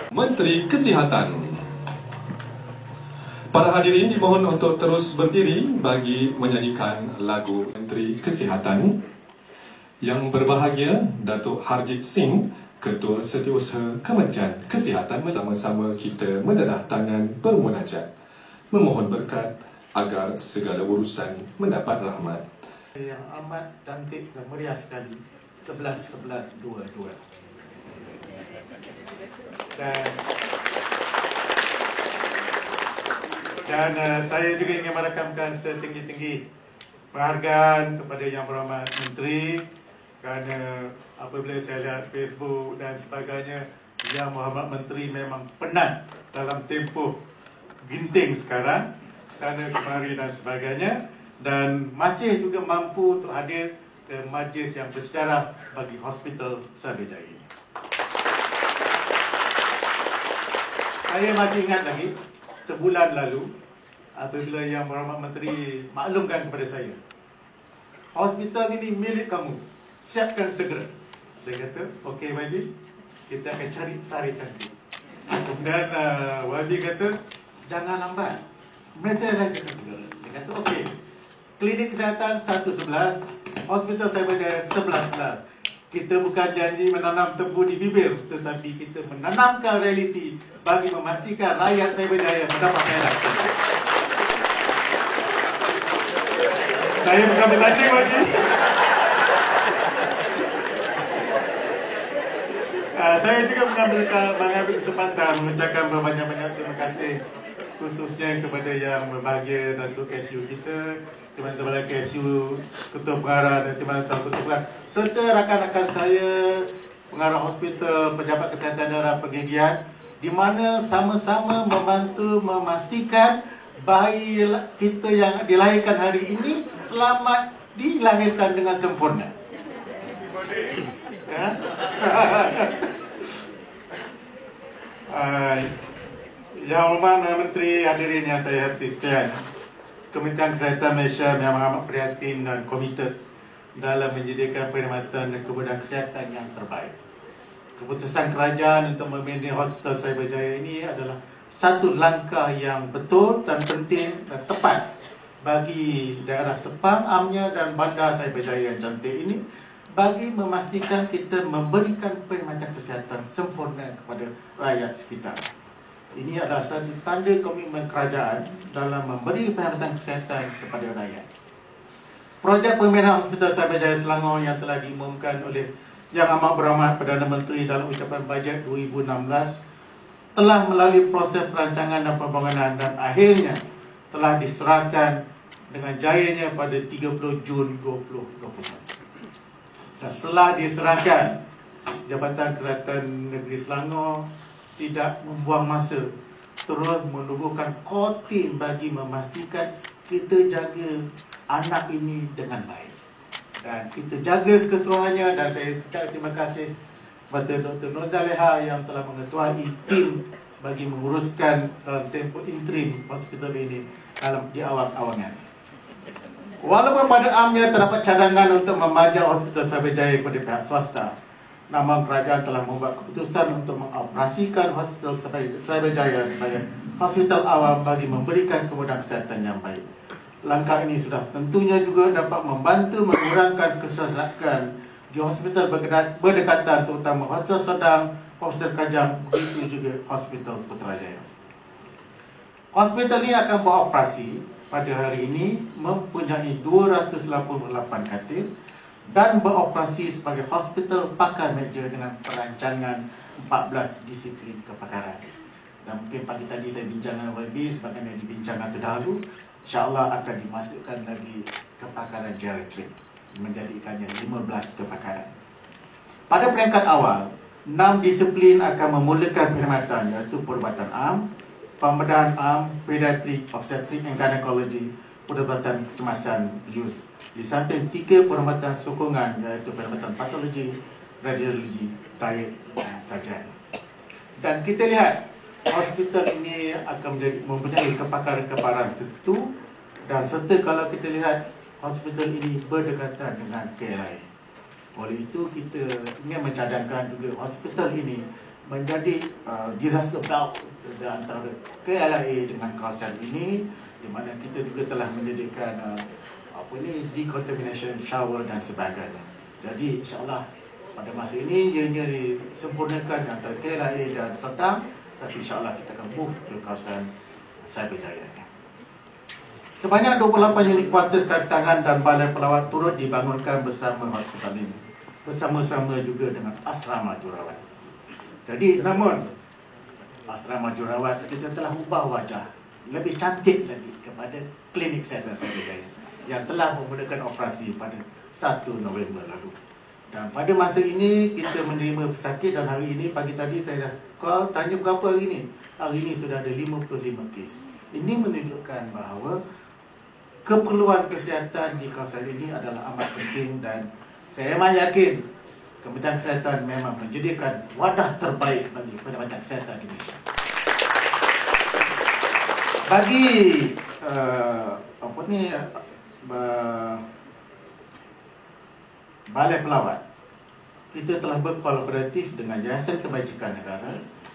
Menteri Kesihatan. Para hadirin dimohon untuk terus berdiri bagi menyanyikan lagu Menteri Kesihatan. Yang berbahagia Datuk Harjit Singh, Ketua Setiausaha Kementerian Kesihatan, bersama-sama kita mendadah tangan bermunajat, memohon berkat agar segala urusan mendapat rahmat. Yang amat cantik dan meriah sekali, 11-11-22. Dan saya juga ingin merakamkan setinggi-tinggi penghargaan kepada Yang Berhormat Menteri, kerana apabila saya lihat Facebook dan sebagainya, Yang Berhormat Menteri memang penat dalam tempoh ginting sekarang, sana kemari dan sebagainya, dan masih juga mampu untuk hadir ke majlis yang bersejarah bagi Hospital Cyberjaya ini. Saya masih ingat lagi, sebulan lalu, apabila Yang Berhormat Menteri maklumkan kepada saya, hospital ini milik kamu, siapkan segera. Saya kata, okey YB, kita akan cari tarikh cantik. Kemudian YB kata, jangan lambat, materialisasikan segera. Saya kata, okey, klinik kesihatan 111, hospital Cyberjaya 11-11. Kita bukan janji menanam tebu di bibir, tetapi kita menanamkan realiti bagi memastikan rakyat Cyberjaya mendapat faedah. Saya bukan bertanding lagi. Saya juga mengambil kesempatan mengucapkan berbanyak-banyak terima kasih, khususnya kepada Yang Berbahagia Datuk KSU kita, teman-teman KSU, Ketua Pengarah dan teman-teman Ketua Pengarah, serta rakan-rakan saya, pengarah hospital, pejabat kesihatan daerah Pergigian, di mana sama-sama membantu memastikan bayi kita yang dilahirkan hari ini selamat dilahirkan dengan sempurna. Yang Berhormat Menteri, hadirin yang saya hormati sekalian, Kementerian Kesihatan Malaysia memang amat prihatin dan komited dalam menyediakan perkhidmatan dan kemudahan kesihatan yang terbaik. Keputusan kerajaan untuk memanage Hospital Cyberjaya ini adalah satu langkah yang betul dan penting dan tepat bagi daerah Sepang, Amnya dan bandar Cyberjaya yang cantik ini, bagi memastikan kita memberikan perkhidmatan kesihatan sempurna kepada rakyat sekitar. Ini adalah satu tanda komitmen kerajaan dalam memberi perkhidmatan kesihatan kepada rakyat. Projek pembinaan Hospital Cyberjaya Selangor yang telah diumumkan oleh Yang Amat Berhormat Perdana Menteri dalam ucapan bajet 2016 telah melalui proses perancangan dan pembangunan dan akhirnya telah diserahkan dengan jayanya pada 30 Jun 2021. Dan setelah diserahkan, Jabatan Kesihatan Negeri Selangor tidak membuang masa, terus menubuhkan core team bagi memastikan kita jaga anak ini dengan baik. Dan kita jaga keseluruhannya, dan saya ucap terima kasih kepada Dr. Nur Zaleha yang telah mengetuai tim bagi menguruskan dalam tempoh interim hospital ini di awal-awalnya. Walaupun pada amnya terdapat cadangan untuk memajak Hospital Cyberjaya kepada pihak swasta, namun kerajaan telah membuat keputusan untuk mengoperasikan Hospital Cyberjaya sebagai hospital awam bagi memberikan kemudahan kesihatan yang baik. Langkah ini sudah tentunya juga dapat membantu mengurangkan kesesakan di hospital berdekatan, terutama Hospital Sedang, Hospital Kajang, begitu juga Hospital Putrajaya. Hospital ini akan beroperasi pada hari ini, mempunyai 288 katil dan beroperasi sebagai hospital pakar meja dengan perancangan 14 disiplin kepakaran. Dan mungkin pagi tadi saya bincang dengan YB sebagaimana dibincangkan terdahulu, insyaAllah akan dimasukkan lagi kepakaran geriatrik, menjadikannya 15 kepakaran. Pada peringkat awal, 6 disiplin akan memulakan perkhidmatan, iaitu perubatan am, pembedahan am, pediatrik, obstetrik and gynecology, perubatan kecemasan bius. Di samping 3 perkhidmatan sokongan, iaitu perkhidmatan patologi, radiologi, diet dan sarjana. Dan kita lihat hospital ini akan mempunyai kepakaran-kepakaran tertentu, dan serta kalau kita lihat hospital ini berdekatan dengan KLI. Oleh itu kita ingin mencadangkan juga hospital ini menjadi disaster belt antara KLIA dengan kawasan ini, di mana kita juga telah menyediakan decontamination shower dan sebagainya. Jadi insyaAllah pada masa ini ianya disempurnakan antara KLIA dan Serdang, tapi insyaAllah kita akan move ke kawasan Cyberjaya. Sebanyak 28 unit kuartus kaki tangan dan balai pelawat turut dibangunkan bersama hospital ini, bersama-sama juga dengan asrama jurawat. Jadi namun asrama jurawat kita telah ubah wajah lebih cantik lagi kepada klinik Center Cyberjaya yang telah memulakan operasi pada 1 November lalu. Dan pada masa ini kita menerima pesakit, dan hari ini pagi tadi saya dah call tanya berapa hari ini. Hari ini sudah ada 55 kes. Ini menunjukkan bahawa keperluan kesihatan di kawasan ini adalah amat penting, dan saya memang yakin Kementerian Kesihatan memang menjadikan wadah terbaik bagi perkhidmatan kesihatan di Malaysia. Bagi Balai Pelawat, kita telah berkolaboratif dengan Yayasan Kebajikan Negara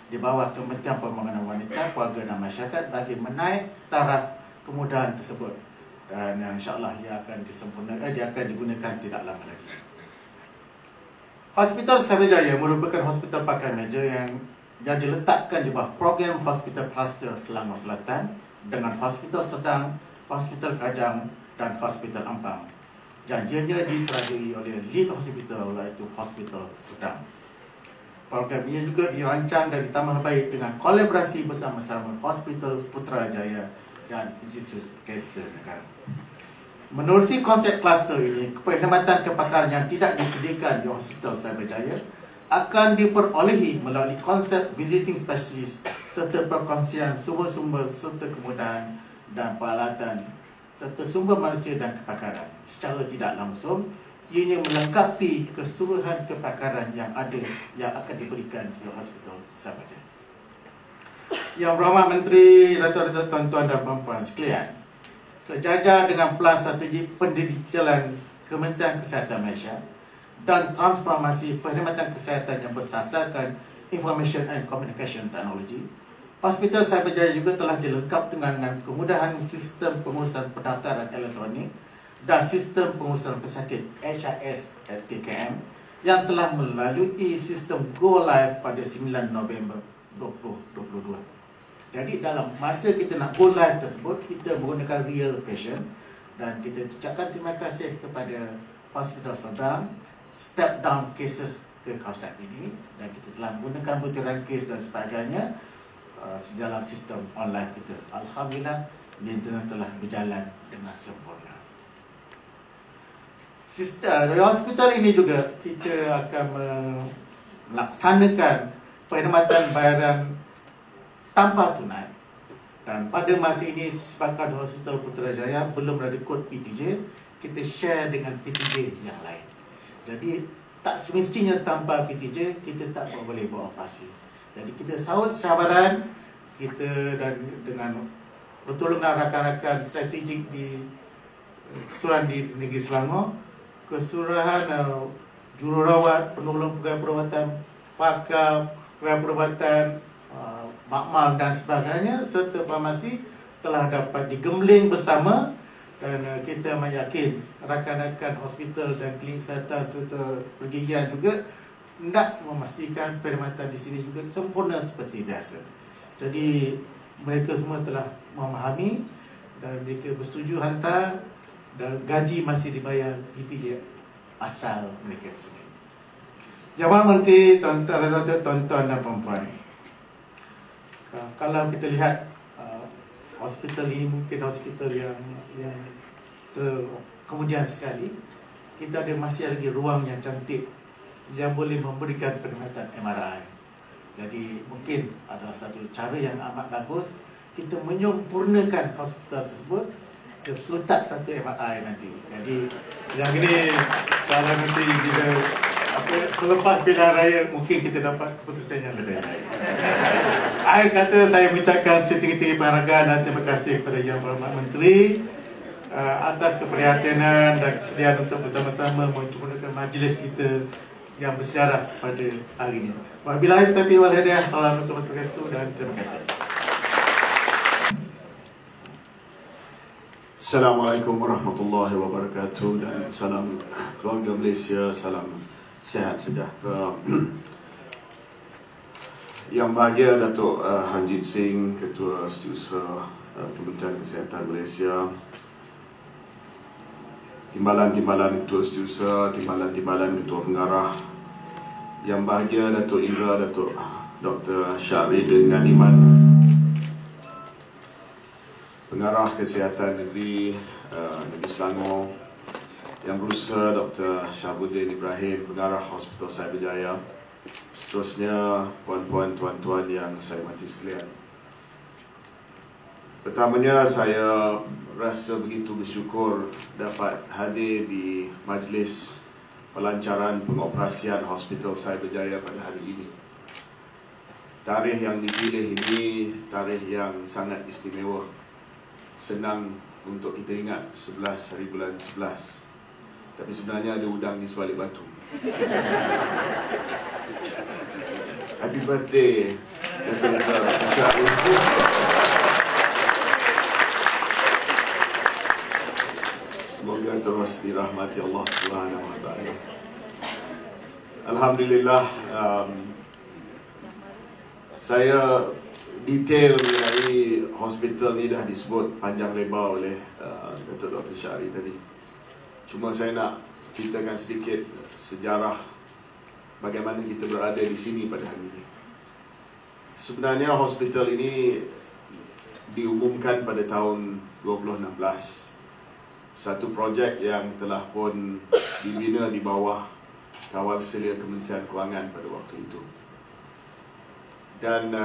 di bawah Kementerian Pembangunan Wanita, Keluarga dan Masyarakat bagi menaik taraf kemudahan tersebut. Dan insyaAllah ia akan disempurnakan, dia akan digunakan tidak lama lagi. Hospital Cyberjaya merupakan hospital pakai meja yang diletakkan di bawah program Hospital Cluster Selangor Selatan dengan Hospital Serdang, Hospital Kajang dan Hospital Ampang, yang ianya diterajui oleh lead hospital, iaitu Hospital Serdang. Program ini juga dirancang dan ditambah baik dengan kolaborasi bersama-sama Hospital Putrajaya dan Institut Kanser Negara. Menerusi konsep kluster ini, perkhidmatan kepakaran yang tidak disediakan di Hospital Cyberjaya akan diperolehi melalui konsep visiting specialist serta perkongsian sumber-sumber serta kemudahan dan peralatan serta sumber manusia dan kepakaran. Secara tidak langsung, ianya melengkapi keseluruhan kepakaran yang ada yang akan diberikan di Hospital Cyberjaya. Yang Berhormat Menteri, Datuk-Datuk, Tuan-Tuan dan Puan-Puan sekalian, sejajar dengan Pelan Strategi Pendidikan Kementerian Kesihatan Malaysia dan transformasi perkhidmatan kesihatan yang bersasarkan Information and Communication Technology, Hospital Cyberjaya juga telah dilengkap dengan kemudahan sistem pengurusan pendaftaran elektronik dan sistem pengurusan pesakit HIS TKM yang telah melalui sistem Go Live pada 9 November 2022. Jadi dalam masa kita nak go live tersebut, kita menggunakan real patient, dan kita ucapkan terima kasih kepada Hospital Serdang step down cases ke kawasan ini, dan kita telah menggunakan butiran kes dan sebagainya dalam sistem online kita. Alhamdulillah, ia telah berjalan dengan sempurna. Di hospital ini juga kita akan melaksanakan perkhidmatan bayaran tanpa tunai, dan pada masa ini sepakat Hospital Putrajaya belum ada kod PTJ, kita share dengan PTJ yang lain. Jadi tak semestinya tanpa PTJ kita tak boleh buat operasi. Jadi kita sahut sabaran kita dan dengan pertolongan rakan-rakan strategik di keseluruhan di negeri Selangor, keseluruhan jururawat, penolong pegawai perawatan, pakar pegawai perawatan, makmal dan sebagainya serta farmasi telah dapat digemling bersama, dan kita meyakin rakan-rakan hospital dan klinik kesihatan serta pergigian juga hendak memastikan perkhidmatan di sini juga sempurna seperti biasa. Jadi mereka semua telah memahami dan mereka bersetuju hantar, dan gaji masih dibayar PTJ asal mereka sendiri. Jawab Menteri, tuan-tuan dan puan-puan, kalau kita lihat hospital ini mungkin hospital yang kemudian sekali, kita ada masih lagi ruang yang cantik yang boleh memberikan perkhidmatan MRI. Jadi mungkin adalah satu cara yang amat bagus kita menyempurnakan hospital tersebut, kita letak satu MRI nanti. Jadi yang ini cara nanti kita selepas pilihan raya mungkin kita dapat keputusan yang lebih baik. Akhir kata saya mengucapkan setinggi-tinggi penghargaan dan terima kasih kepada Yang Berhormat Menteri atas keprihatinan dan kesediaan untuk bersama-sama mencumhurkan majlis kita yang bersejarah pada hari ini. Wabillahi taufiq wal hidayah. Assalamualaikum warahmatullahi wabarakatuh dan terima kasih. Assalamualaikum warahmatullahi wabarakatuh dan salam keluarga Malaysia, salam sehat sejahtera. Yang bahagia Datuk Harjit Singh, Ketua Setiausaha Kementerian Kesihatan Malaysia, timbalan-timbalan Ketua Setiausaha, timbalan-timbalan Ketua Pengarah. Yang bahagia Datuk Indra, Datuk Dr. Syahridin Ganiman, Pengarah Kesihatan Negeri Negeri Selangor. Yang Berusaha Dr. Syahabuddin Ibrahim, Pengarah Hospital Cyberjaya. Seterusnya, puan-puan, tuan-tuan yang saya hormati sekalian. Pertamanya, saya rasa begitu bersyukur dapat hadir di majlis pelancaran pengoperasian Hospital Cyberjaya pada hari ini. Tarikh yang dipilih ini tarikh yang sangat istimewa. Senang untuk kita ingat 11 hari bulan 11. Tapi sebenarnya ada udang di sebalik batu. Happy birthday Datuk Syahrir. Semoga terus dirahmati Allah Subhanahu wa taala. Alhamdulillah, saya detail mengenai hospital ni dah disebut panjang lebar oleh Datuk Dr. Syahrir tadi. Cuma saya nak ceritakan sedikit sejarah bagaimana kita berada di sini pada hari ini. Sebenarnya hospital ini diumumkan pada tahun 2016. Satu projek yang telah pun dibina di bawah kawal selia Kementerian Kewangan pada waktu itu. Dan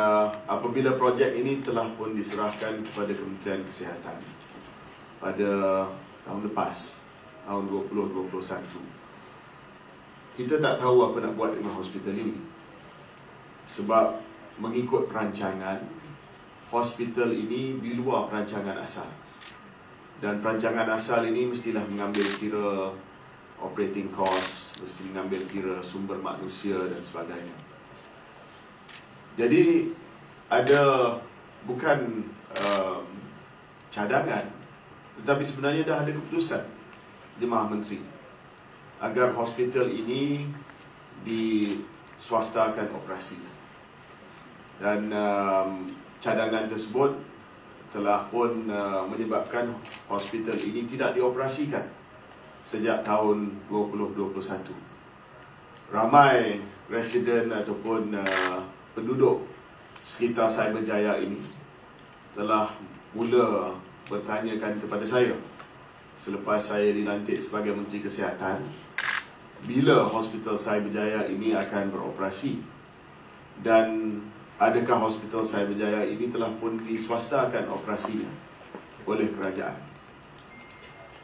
apabila projek ini telah pun diserahkan kepada Kementerian Kesihatan pada tahun lepas, tahun 2021, kita tak tahu apa nak buat dengan hospital ini. Sebab mengikut perancangan, hospital ini di luar perancangan asal. Dan perancangan asal ini mestilah mengambil kira operating cost, mesti mengambil kira sumber manusia dan sebagainya. Jadi ada bukan cadangan, tetapi sebenarnya dah ada keputusan Jemaah Menteri agar hospital ini diswastakan operasi. Dan cadangan tersebut telah pun menyebabkan hospital ini tidak dioperasikan sejak tahun 2021. Ramai residen ataupun penduduk sekitar Cyberjaya ini telah mula bertanyakan kepada saya selepas saya dilantik sebagai Menteri Kesihatan, bila Hospital Cyberjaya ini akan beroperasi dan adakah Hospital Cyberjaya ini telah pun diswastakan operasinya oleh kerajaan.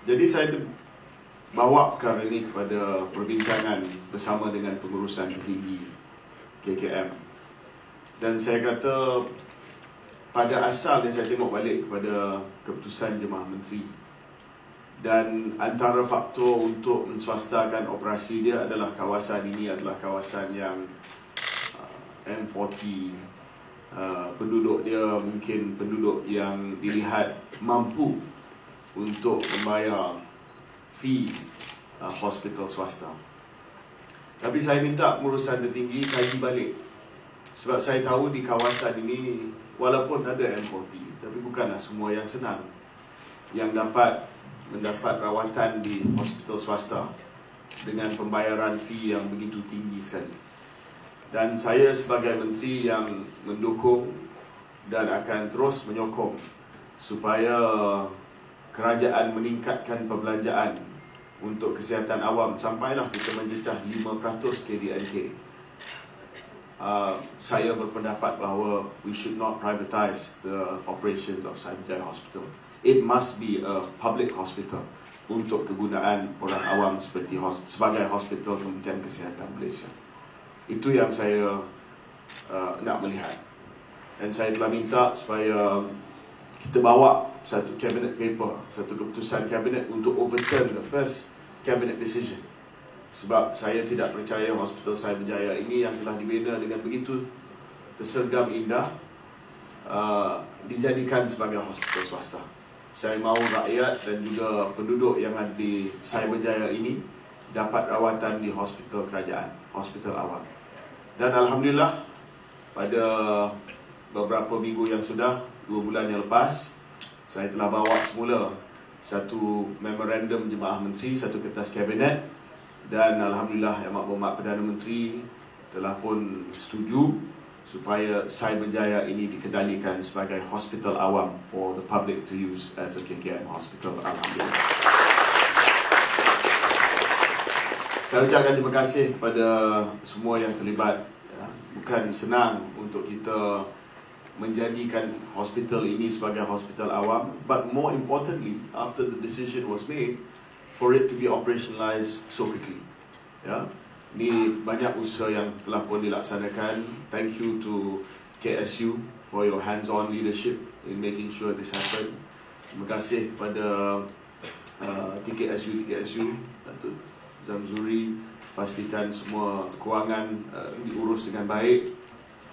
Jadi saya bawa perkara ini kepada perbincangan bersama dengan pengurusan tertinggi KKM. Dan saya kata, pada asalnya saya tengok balik kepada keputusan Jemaah Menteri. Dan antara faktor untuk menswastakan operasi dia adalah kawasan ini adalah kawasan yang M40, penduduk dia mungkin penduduk yang dilihat mampu untuk membayar fee hospital swasta. Tapi saya minta pengurusan tertinggi kaji balik. Sebab saya tahu di kawasan ini walaupun ada M40, tapi bukanlah semua yang senang yang mendapat rawatan di hospital swasta dengan pembayaran fee yang begitu tinggi sekali. Dan saya sebagai menteri yang mendukung dan akan terus menyokong supaya kerajaan meningkatkan perbelanjaan untuk kesihatan awam sampailah kita mencecah 5% KDNK. Saya berpendapat bahawa we should not privatize the operations of Cyberjaya Hospital. It must be a public hospital untuk kegunaan orang awam sebagai hospital Kementerian Kesihatan Malaysia. Itu yang saya nak melihat. Dan saya telah minta supaya kita bawa satu cabinet paper, satu keputusan kabinet untuk overturn the first cabinet decision. Sebab saya tidak percaya Hospital Cyberjaya ini yang telah dibina dengan begitu tersergam indah dijadikan sebagai hospital swasta. Saya mahu rakyat dan juga penduduk yang ada di Cyberjaya ini dapat rawatan di hospital kerajaan, hospital awam. Dan Alhamdulillah, pada beberapa minggu yang sudah, 2 bulan yang lepas, saya telah bawa semula satu memorandum Jemaah Menteri, satu kertas kabinet, dan Alhamdulillah Yang Berhormat Perdana Menteri telah pun setuju supaya Cyberjaya ini dikendalikan sebagai hospital awam for the public to use as a KKM hospital. Alhamdulillah. Saya ucapkan terima kasih kepada semua yang terlibat. Bukan senang untuk kita menjadikan hospital ini sebagai hospital awam, but more importantly, after the decision was made, for it to be operationalized so quickly. Ni banyak usaha yang telah pun dilaksanakan. Thank you to KSU for your hands-on leadership in making sure this happen. Terima kasih kepada TKSU, Datuk Zamzuri, pastikan semua kewangan diurus dengan baik.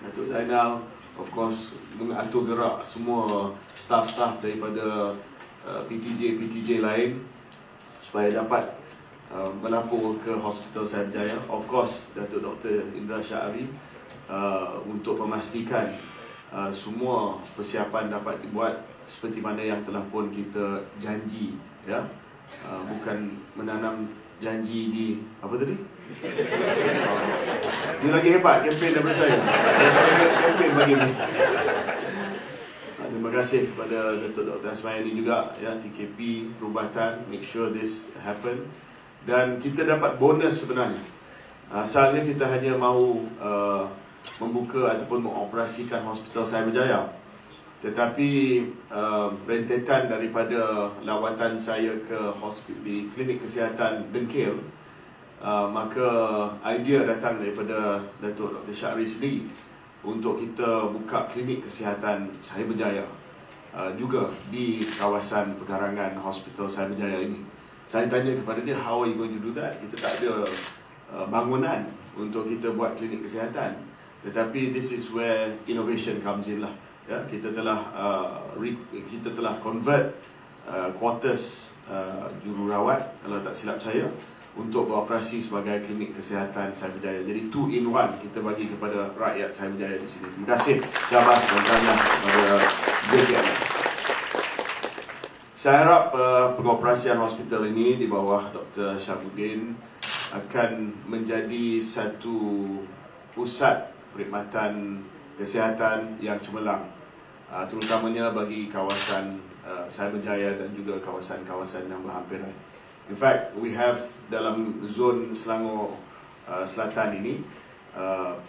Datuk Zainal, of course, mengatur gerak semua staff-staff daripada PTJ lain supaya dapat melapor ke Hospital Cyberjaya. Of course, Datuk Dr. Indra Syahari untuk memastikan semua persiapan dapat dibuat seperti mana yang telah pun kita janji, bukan menanam janji di apa tadi? Dia lagi hebat kempen daripada saya. Kempen bagi ni. Terima kasih kepada Datuk Dr. Asmayani juga, TKP Perubatan, make sure this happen. Dan kita dapat bonus sebenarnya. Asalnya kita hanya mahu membuka ataupun mengoperasikan Hospital Cyberjaya. Tetapi rentetan daripada lawatan saya ke di Klinik Kesihatan Dengkil, maka idea datang daripada Datuk Dr. Syahri sendiri untuk kita buka Klinik Kesihatan Cyberjaya juga di kawasan pekarangan Hospital Cyberjaya ini. Saya tanya kepada dia, how are you going to do that? Kita tak ada bangunan untuk kita buat klinik kesihatan. Tetapi this is where innovation comes in lah. Kita telah convert quarters jururawat, kalau tak silap saya, untuk beroperasi sebagai klinik kesihatan Cyberjaya. Jadi 2-in-1 kita bagi kepada rakyat Cyberjaya di sini. Terima kasih. Syabas dan tahniah kepada JKMS. Saya harap pengoperasian hospital ini di bawah Dr. Syabuddin akan menjadi satu pusat perkhidmatan kesihatan yang cemerlang, terutamanya bagi kawasan Cyberjaya dan juga kawasan-kawasan yang berhampiran. In fact, we have dalam zon Selangor Selatan ini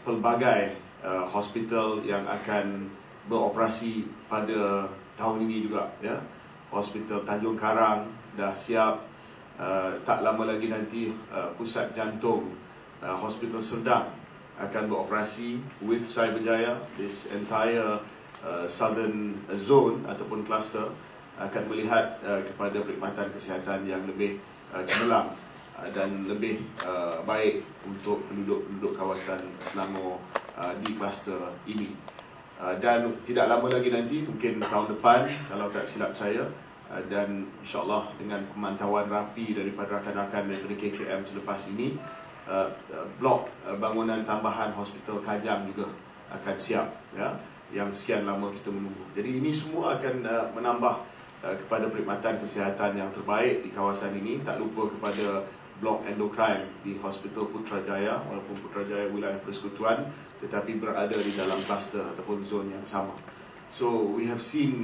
pelbagai hospital yang akan beroperasi pada tahun ini juga, Hospital Tanjung Karang dah siap, tak lama lagi nanti pusat jantung Hospital Serdang akan beroperasi with Cyberjaya. This entire southern zone ataupun cluster akan melihat kepada perkhidmatan kesihatan yang lebih cemerlang dan lebih baik untuk penduduk-penduduk kawasan Selangor di kluster ini. Dan tidak lama lagi nanti, mungkin tahun depan kalau tak silap saya, dan insyaAllah dengan pemantauan rapi daripada rakan-rakan daripada KKM selepas ini, blok bangunan tambahan Hospital Kajang juga akan siap, yang sekian lama kita menunggu. Jadi ini semua akan menambah kepada perkhidmatan kesihatan yang terbaik di kawasan ini. Tak lupa kepada blok endokrine di Hospital Putrajaya, walaupun Putrajaya wilayah persekutuan tetapi berada di dalam kluster ataupun zon yang sama. So we have seen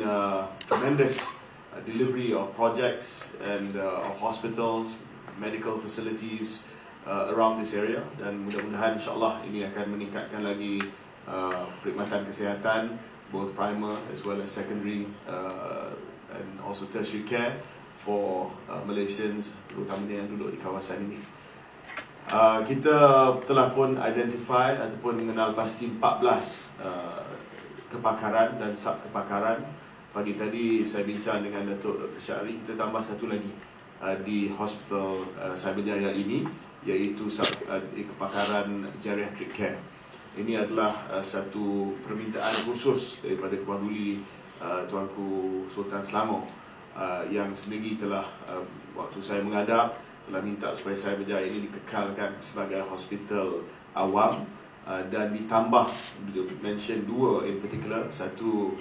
tremendous delivery of projects and of hospitals, medical facilities around this area, dan mudah-mudahan insyaAllah ini akan meningkatkan lagi perkhidmatan kesihatan, both primer as well as secondary and also tertiary care for Malaysians, terutamanya yang duduk di kawasan ini. Kita telah pun identify ataupun mengenal pasti 14 kepakaran dan sub kepakaran. Pagi tadi saya bincang dengan Datuk Dr. Syahri, kita tambah satu lagi di Hospital Cyberjaya ini, iaitu kepakaran geriatric care. Ini adalah satu permintaan khusus daripada Kepala Duli Tuanku Sultan Selangor yang sendiri telah waktu saya menghadap telah minta supaya Sari Berjaya ini dikekalkan sebagai hospital awam dan ditambah mention dua in particular, satu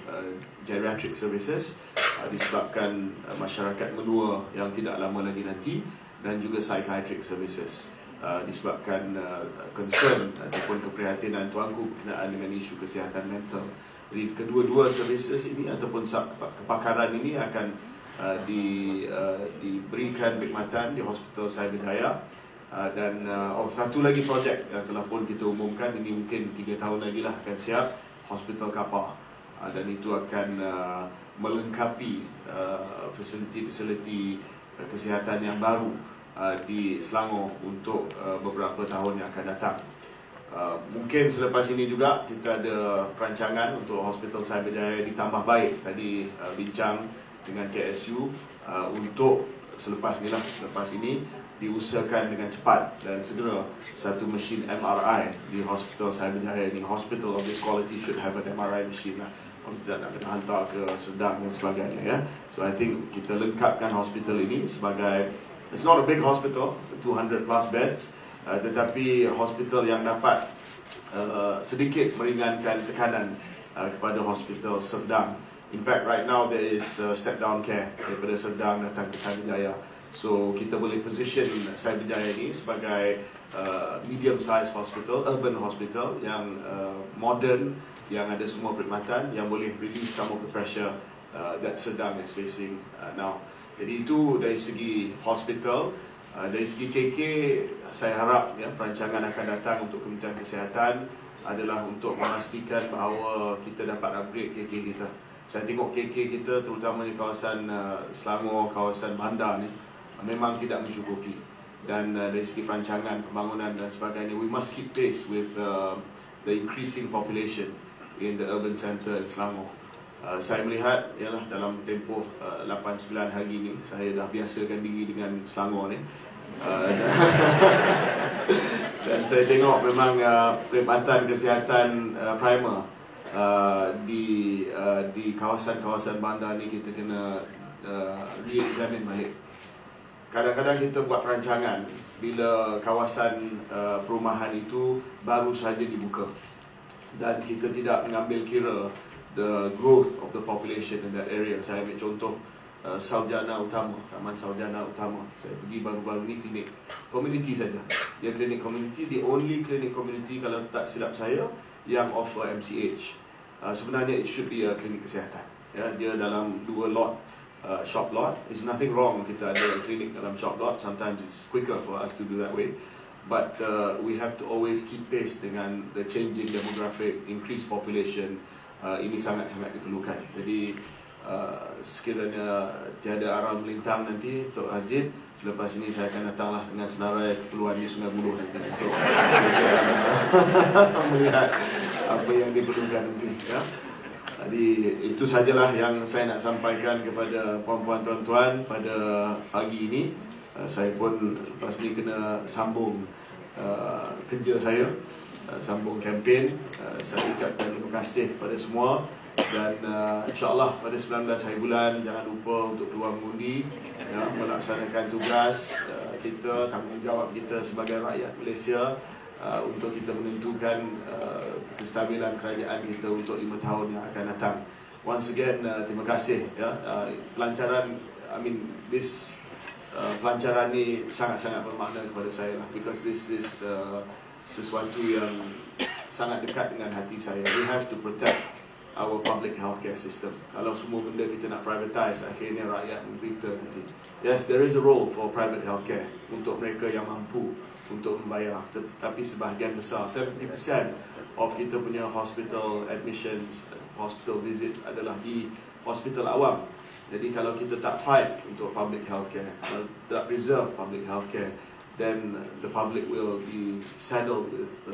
geriatric services disebabkan masyarakat menua yang tidak lama lagi nanti, dan juga psychiatric services disebabkan concern ataupun keprihatinan tuanku berkenaan dengan isu kesihatan mental. Jadi kedua-dua services ini ataupun kepakaran ini akan diberikan khidmatan di Hospital Sari Berjaya. Dan satu lagi projek yang telah pun kita umumkan, ini mungkin 3 tahun lagi lah akan siap, Hospital Kapar, dan itu akan melengkapi fasiliti-fasiliti kesihatan yang baru di Selangor untuk beberapa tahun yang akan datang. Mungkin selepas ini juga kita ada perancangan untuk Hospital Sari Berjaya ditambah baik. Tadi bincang dengan KSU untuk selepas ini diusahakan dengan cepat dan segera satu mesin MRI di Hospital Sari Berjaya ini. Hospital of this quality should have an MRI machine lah, tidak nak kena hantar ke Sedang dan sebagainya ya. So I think kita lengkapkan hospital ini sebagai, it's not a big hospital, 200 plus beds, tetapi hospital yang dapat sedikit meringankan tekanan kepada hospital Sedang. In fact, right now there is step down care daripada Sedang datang ke Sari Berjaya. So kita boleh position Sari Berjaya ini sebagai medium size hospital, urban hospital yang modern, yang ada semua perkhidmatan, yang boleh release some of the pressure that Sedang is facing now. Jadi itu dari segi hospital. Dari segi KK, saya harap ya, perancangan akan datang untuk Kementerian Kesihatan adalah untuk memastikan bahawa kita dapat upgrade KK kita. Saya tengok KK kita terutama di kawasan Selangor, kawasan bandar ni memang tidak mencukupi, dan dari segi perancangan, pembangunan dan sebagainya, we must keep pace with the increasing population in the urban centre in Selangor. Saya melihat ialah dalam tempoh 8-9 hari ini saya dah biasakan diri dengan Selangor ni, dan saya tengok memang perkhidmatan kesihatan primer di kawasan-kawasan bandar ni kita kena re-examine balik. Kadang-kadang kita buat perancangan bila kawasan perumahan itu baru saja dibuka dan kita tidak mengambil kira the growth of the population in that area. Saya ambil contoh Saljana Utama, Taman Saljana Utama. Saya pergi baru-baru ni, klinik community saja. Dia klinik community, the only klinik community kalau tak silap saya yang offer MCH. Sebenarnya it should be a klinik kesihatan. Ya, dia dalam 2 lot. Shop lot. There's nothing wrong kita ada klinik dalam shop lot. Sometimes it's quicker for us to do that way, but we have to always keep pace dengan the changing demographic, increased population. Ini sangat-sangat diperlukan. Jadi sekiranya tiada arah melintang nanti Tok Hajid, selepas ini saya akan datanglah dengan senarai keperluan di Sungai Buloh nanti untuk melihat apa yang diperlukan nanti ya. Jadi itu sajalah yang saya nak sampaikan kepada puan-puan tuan-tuan pada pagi ini. Saya pun lepas ni kena sambung kerja saya, sambung kempen. Saya ucapkan terima kasih kepada semua, dan insyaAllah pada 19 hari bulan jangan lupa untuk keluar mengundi ya, melaksanakan tugas kita, tanggungjawab kita sebagai rakyat Malaysia, untuk kita menentukan kestabilan kerajaan kita untuk 5 tahun yang akan datang. Once again, terima kasih ya. Pelancaran, pelancaran ni sangat-sangat bermakna kepada saya lah, because this is sesuatu yang sangat dekat dengan hati saya. We have to protect our public healthcare system. Kalau semua benda kita nak privatize, akhirnya rakyat menderita nanti. Yes, there is a role for private healthcare untuk mereka yang mampu untuk membayar, tetapi sebahagian besar, 70% of kita punya hospital admissions, hospital visits adalah di hospital awam. Jadi kalau kita tak fight untuk public healthcare, kalau tak preserve public healthcare, then the public will be saddled with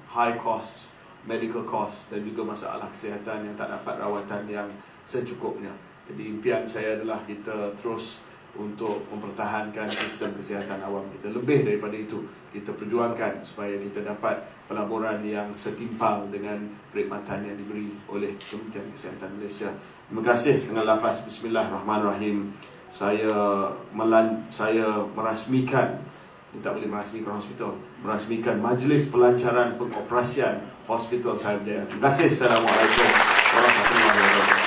high costs, medical costs, dan juga masalah kesihatan yang tak dapat rawatan yang secukupnya. Jadi impian saya adalah kita terus untuk mempertahankan sistem kesihatan awam kita. Lebih daripada itu, kita perjuangkan supaya kita dapat pelaburan yang setimpal dengan perkhidmatan yang diberi oleh Kementerian Kesihatan Malaysia. Terima kasih. Dengan lafaz Bismillahirrahmanirrahim, saya merasmikan, tak boleh merasmikan hospital, merasmikan Majlis Pelancaran Pengoperasian Hospital Cyberjaya. Terima kasih. Assalamualaikum warahmatullahi wabarakatuh.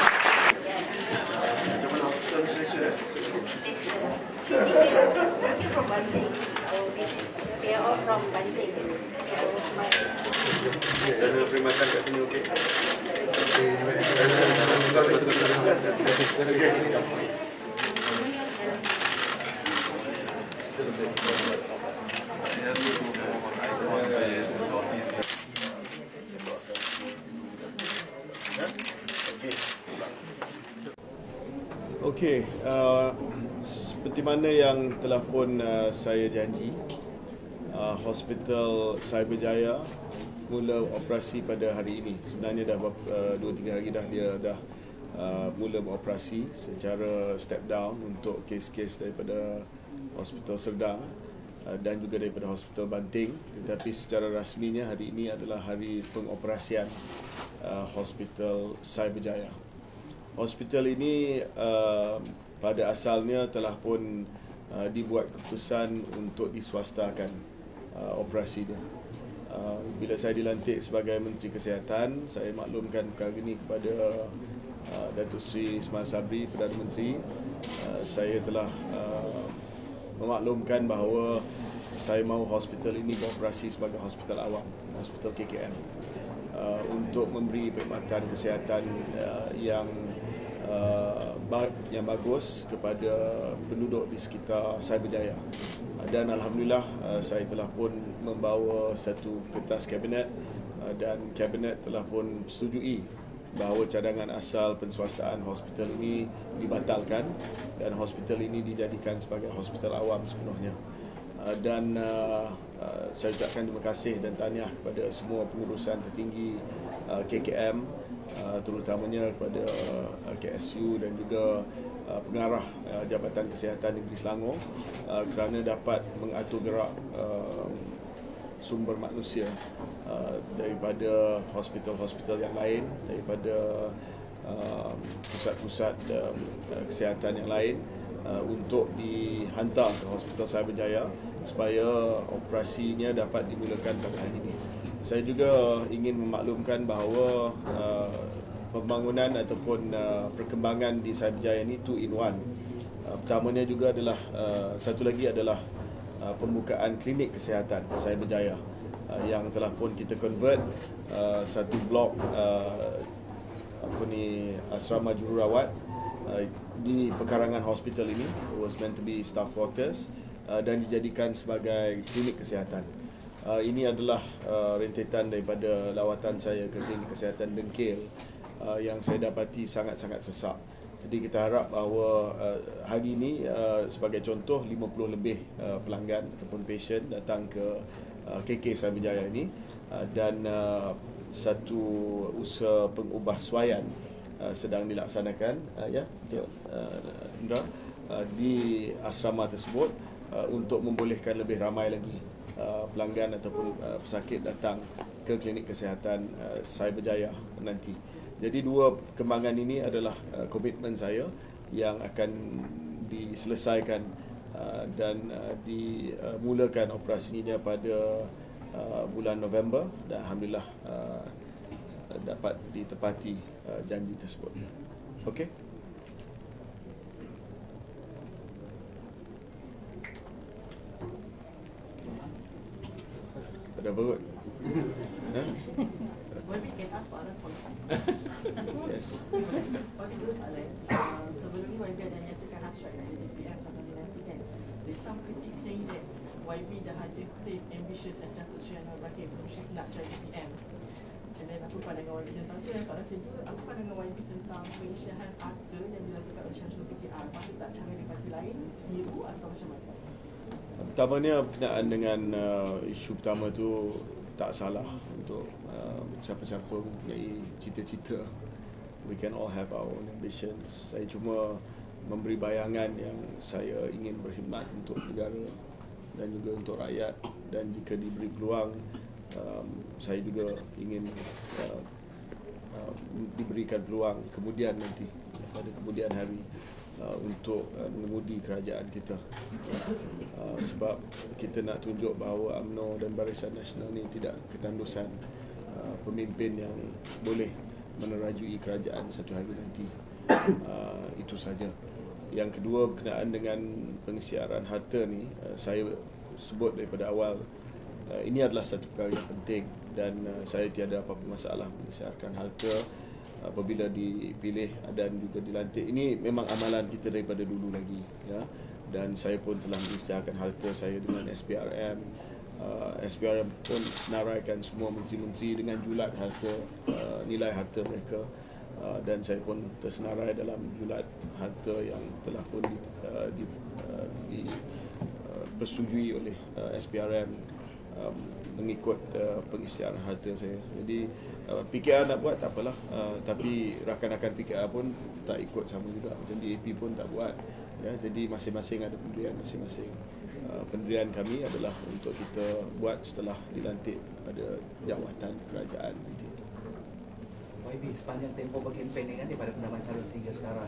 They are all from Banting. Dan perkhidmatan kat sini okey. Okey, seperti mana yang telah pun saya janji, Hospital Cyberjaya mula operasi pada hari ini. Sebenarnya dah 2-3 hari dah dia dah mula beroperasi secara step down untuk kes-kes daripada Hospital Serdang dan juga daripada Hospital Banting. Tetapi secara rasminya hari ini adalah hari pengoperasian Hospital Cyberjaya. Hospital ini pada asalnya telah pun dibuat keputusan untuk diswastakan operasinya. Bila saya dilantik sebagai Menteri Kesihatan, saya maklumkan perkara ini kepada Datuk Seri Ismail Sabri, Perdana Menteri. Saya telah memaklumkan bahawa saya mahu hospital ini beroperasi sebagai hospital awam, hospital KKM, untuk memberi perkhidmatan kesihatan yang bagus kepada penduduk di sekitar Cyberjaya. Dan alhamdulillah saya telah pun membawa satu kertas kabinet dan kabinet telah pun setujui bahawa cadangan asal penswastaan hospital ini dibatalkan dan hospital ini dijadikan sebagai hospital awam sepenuhnya. Dan saya ucapkan terima kasih dan tahniah kepada semua pengurusan tertinggi KKM, terutamanya kepada KSU dan juga pengarah Jabatan Kesihatan Negeri Selangor kerana dapat mengatur gerak sumber manusia daripada hospital-hospital yang lain, daripada pusat-pusat kesihatan yang lain untuk dihantar ke Hospital Cyberjaya supaya operasinya dapat dimulakan pada hari ini. Saya juga ingin memaklumkan bahawa pembangunan ataupun perkembangan di Cyberjaya ini 2 in 1. Pertamanya juga adalah satu lagi adalah pembukaan klinik kesihatan Cyberjaya yang telah pun kita convert satu blok asrama jururawat di pekarangan hospital ini, was meant to be staff quarters, dan dijadikan sebagai klinik kesihatan. Ini adalah rentetan daripada lawatan saya ke klinik kesihatan Dengkil yang saya dapati sangat-sangat sesak. Jadi kita harap bahawa hari ini sebagai contoh 50 lebih pelanggan ataupun pasien datang ke KK Cyberjaya ini dan satu usaha pengubahsuaian sedang dilaksanakan untuk Indra di asrama tersebut untuk membolehkan lebih ramai lagi pelanggan ataupun pesakit datang ke klinik kesihatan Cyberjaya nanti. Jadi 2 kembangan ini adalah komitmen saya yang akan diselesaikan dan dimulakan operasinya pada bulan November dan alhamdulillah dapat ditepati janji tersebut. Okey. Ada berut. Boleh kita soalan kontak. Yes. Bagi dulu soalan, sebelum ni YB ada nyatakan hasrat dari DPM tahun nanti kan. There's some critics saying that YB dah ada same ambitious as Datuk Seri Anwar Ibrahim, which is nak jadi DPM. And then apa pandangan YB tentang tu, dan soalan kedua, apa pandangan YB tentang pengisytiharan harga yang dilakukan oleh Syamsul PKR? Patut tak cara di parti lain, biru atau macam mana? Pertamanya berkenaan dengan isu pertama tu tak salah untuk siapa-siapa mempunyai cita-cita. We can all have our own ambitions. Saya cuma memberi bayangan yang saya ingin berkhidmat untuk negara dan juga untuk rakyat, dan jika diberi peluang saya juga ingin diberikan peluang kemudian nanti pada kemudian hari untuk mengemudi kerajaan kita, sebab kita nak tunjuk bahawa UMNO dan Barisan Nasional ni tidak ketandusan pemimpin yang boleh menerajui kerajaan satu hari nanti. Itu saja. Yang kedua, berkenaan dengan pengisiaran harta ni, saya sebut daripada awal, ini adalah satu perkara yang penting dan saya tiada apa-apa masalah mengisyaratkan harta apabila dipilih dan juga dilantik. Ini memang amalan kita daripada dulu lagi, ya. Dan saya pun telah mengisyaratkan harta saya dengan SPRM. SPRM pun senaraikan semua menteri-menteri dengan julat harta, nilai harta mereka. Dan saya pun tersenarai dalam julat harta yang telah pun dipersetujui oleh SPRM mengikut pengisian harta saya. Jadi PKR nak buat tak apalah, tapi rakan-rakan PKR pun tak ikut sama juga. Macam DAP pun tak buat, ya. Jadi masing-masing ada pendirian masing-masing. Pendirian kami adalah untuk kita buat setelah dilantik pada jawatan kerajaan nanti. YB, sepanjang tempoh berkempen ni kan daripada penambahan calon sehingga sekarang,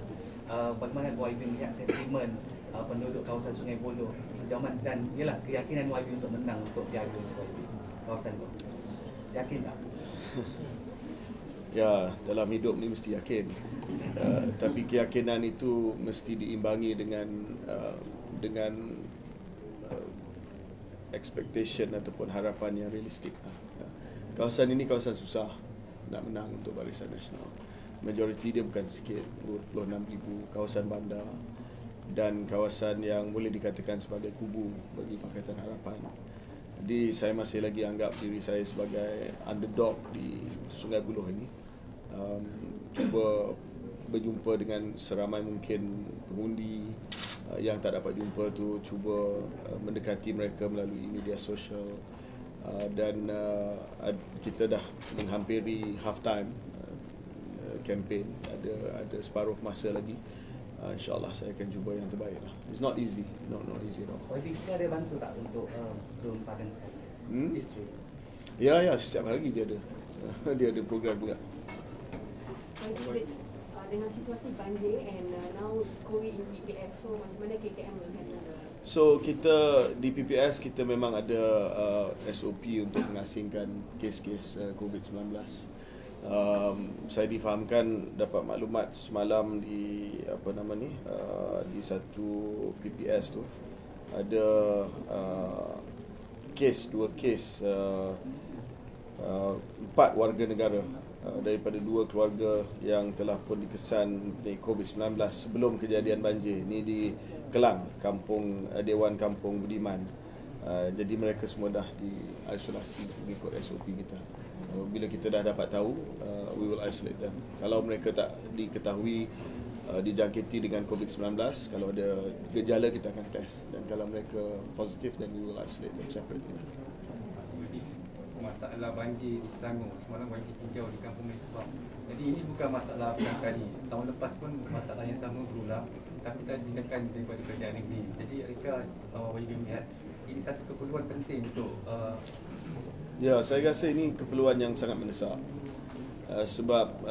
bagaimana YB melihat sentimen penduduk kawasan Sungai Buloh sejauh mana, dan ialah keyakinan YB untuk menang untuk jaga kawasan itu? Yakin tak? Ya, dalam hidup ni mesti yakin. Tapi keyakinan itu mesti diimbangi dengan expectation ataupun harapan yang realistik. Kawasan ini kawasan susah nak menang untuk Barisan Nasional. Majoriti dia bukan sikit, 26,000 kawasan bandar dan kawasan yang boleh dikatakan sebagai kubu bagi Pakatan Harapan. Jadi saya masih lagi anggap diri saya sebagai underdog di Sungai Buloh ini. Cuba berjumpa dengan seramai mungkin pengundi yang tak dapat jumpa tu, cuba mendekati mereka melalui media sosial. Dan kita dah menghampiri half time campaign, ada separuh masa lagi. InsyaAllah saya akan cuba yang terbaik lah. It's not easy, not easy at all. YB isteri ada bantu tak untuk turun padang sekali? Isteri? Ya, setiap hari dia ada dia ada program juga. Dengan situasi banjir and now COVID in PPS, so macam mana KKM menghandle? So kita di PPS kita memang ada SOP untuk mengasingkan kes-kes COVID-19. Saya difahamkan dapat maklumat semalam di di satu PPS tu ada dua kes 4 warga negara daripada 2 keluarga yang telah pun dikesan dari COVID-19 sebelum kejadian banjir. Ini di Kelang, Dewan Kampung Budiman. Jadi mereka semua dah diisolasi mengikut SOP kita. Bila kita dah dapat tahu, we will isolate them. Kalau mereka tak diketahui dijangkiti dengan COVID-19, kalau ada gejala kita akan test, dan kalau mereka positif then we will isolate them separately. Masalah banjir di Selangor, semalam banjir tinjau di Kampung Mesbah. Jadi ini bukan masalah pertama kali. Tahun lepas pun masalah yang sama berulang, tapi tak ditekan daripada kerajaan negeri. Jadi adakah YB melihat ini satu keperluan penting untuk Ya, saya rasa ini keperluan yang sangat mendesak. Sebab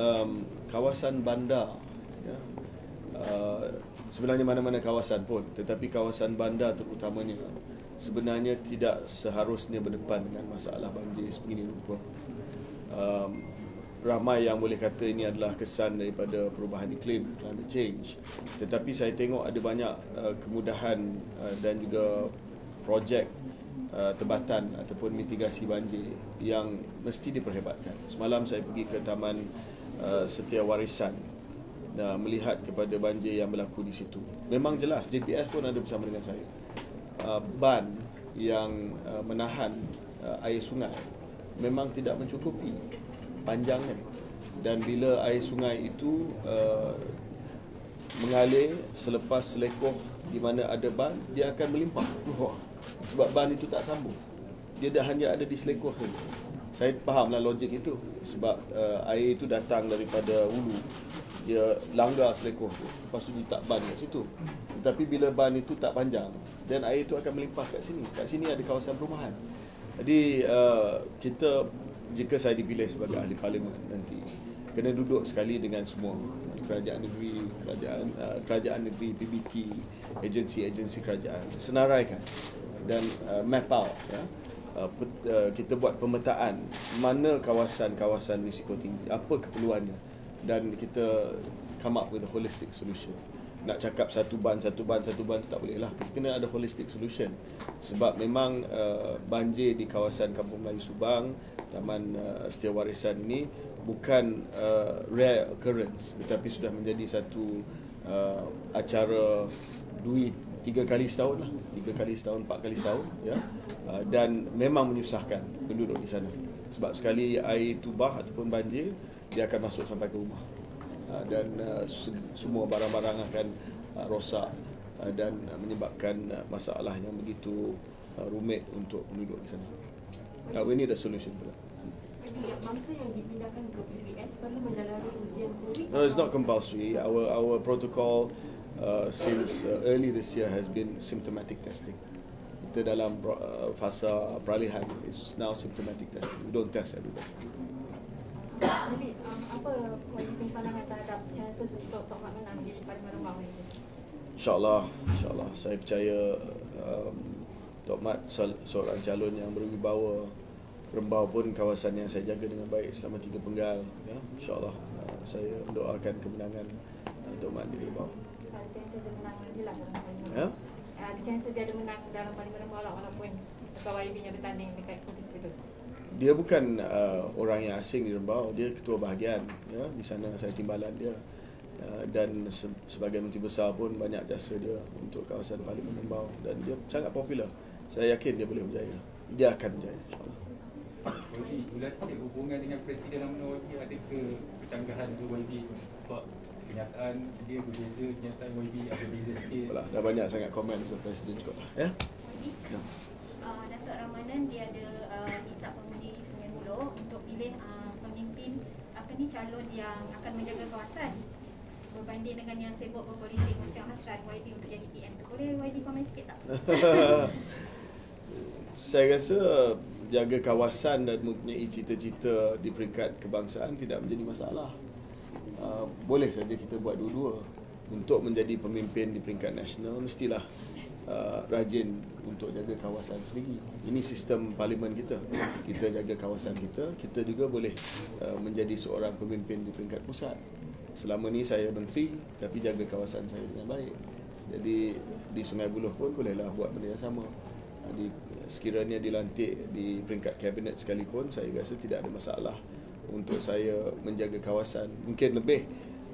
kawasan bandar, ya, sebenarnya mana-mana kawasan pun, tetapi kawasan bandar terutamanya sebenarnya tidak seharusnya berdepan dengan masalah banjir sebegini rupa. Ramai yang boleh kata ini adalah kesan daripada perubahan iklim, climate change. Tetapi saya tengok ada banyak kemudahan dan juga projek tebatan ataupun mitigasi banjir yang mesti diperhebatkan. Semalam saya pergi ke Taman Setia Warisan melihat kepada banjir yang berlaku di situ. Memang jelas JPS pun ada bersama dengan saya. Ban yang menahan air sungai memang tidak mencukupi panjangnya, dan bila air sungai itu mengalir selepas selekoh di mana ada ban, dia akan melimpah keluar sebab ban itu tak sambung, dia dah hanya ada di selekoh saja. Saya fahamlah logik itu sebab air itu datang daripada hulu dia langgar selekoh tu, lepas tu letak ban kat situ. Tetapi bila ban itu tak panjang, dan air itu akan melimpah kat sini. Kat sini ada kawasan perumahan. Jadi kita, jika saya dipilih sebagai ahli parlimen nanti, kena duduk sekali dengan semua kerajaan negeri, kerajaan negeri, PBT, agensi-agensi kerajaan, senaraikan dan map out, ya. Kita buat pemetaan mana kawasan-kawasan risiko tinggi, apa keperluannya, dan kita come up with a holistic solution. Nak cakap satu ban tu tak boleh lah. Kita kena ada holistic solution. Sebab memang banjir di kawasan Kampung Melayu Subang, Taman Setia Warisan ini bukan rare occurrence, tetapi sudah menjadi satu acara 3 kali setahun lah, 3 kali setahun, 4 kali setahun, ya. Dan memang menyusahkan penduduk di sana. Sebab sekali air tubah ataupun banjir, dia akan masuk sampai ke rumah. Dan semua barang-barang akan rosak dan menyebabkan masalah yang begitu rumit untuk penduduk di sana. We need a solution for that. Mangsa yang dipindahkan ke PBS perlu menjalani ujian COVID? No, it's not compulsory. Our protocol since early this year has been symptomatic testing. Kita dalam fasa peralihan is now symptomatic testing. We don't test everybody. Jadi apa pandangan terhadap chances untuk Tok Mat menang di Parlimen Rembang ini? InsyaAllah saya percaya Tok Mat seorang calon yang berwibawa. Rembau pun kawasan yang saya jaga dengan baik selama 3 penggal, ya. InsyaAllah saya mendoakan kemenangan Tok Mat di Rembau. Ada chance dia menang lagi lah dalam Parlimen. Ya? Ada chance dia ada menang dalam Parlimen Rembang lah, walaupun Ketua YB-nya bertanding dekat Kudus itu. Dia bukan orang yang asing di Rembau, dia ketua bahagian, ya. Di sana saya timbalan dia. Dan sebagai Menteri Besar pun banyak jasa dia untuk kawasan Parlimen Rembau, dan dia sangat popular. Saya yakin dia boleh berjaya. Dia akan berjaya, insyaAllah. Ulas sikit hubungan dengan Presiden UMNO YB, ada ke kecanggahan ke YB? Sebab kenyataan dia berbeza, kenyataan YB ada beza sikit. Dah banyak sangat komen pasal Presiden juga lah, ya. YB, Datuk Ramadan dia ada minta pengundi Sungai Buloh untuk pilih pemimpin calon yang akan menjaga kawasan, berbanding dengan yang sibuk berpolitik macam hasrat YB untuk jadi PM tu. Boleh YB komen sikit tak? Saya rasa jaga kawasan dan mempunyai cita-cita di peringkat kebangsaan tidak menjadi masalah. Boleh saja kita buat dua-dua. Untuk menjadi pemimpin di peringkat nasional, mestilah rajin untuk jaga kawasan sendiri. Ini sistem parlimen kita. Kita jaga kawasan kita, kita juga boleh menjadi seorang pemimpin di peringkat pusat. Selama ni saya menteri, tapi jaga kawasan saya dengan baik. Jadi di Sungai Buloh pun bolehlah buat benda yang sama. Sekiranya dilantik di peringkat kabinet sekalipun, saya rasa tidak ada masalah untuk saya menjaga kawasan. Mungkin lebih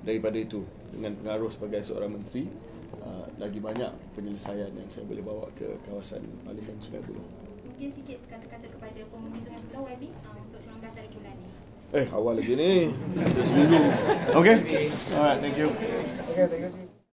daripada itu, dengan pengaruh sebagai seorang menteri, lagi banyak penyelesaian yang saya boleh bawa ke kawasan Parlimen Sungai Buloh. Mungkin sikit kata-kata kepada pengundi Sungai Buloh YB untuk 19 hari bulan ni. Awal lagi ni. Seminggu. Okay? Alright, thank you. Okay, thank you.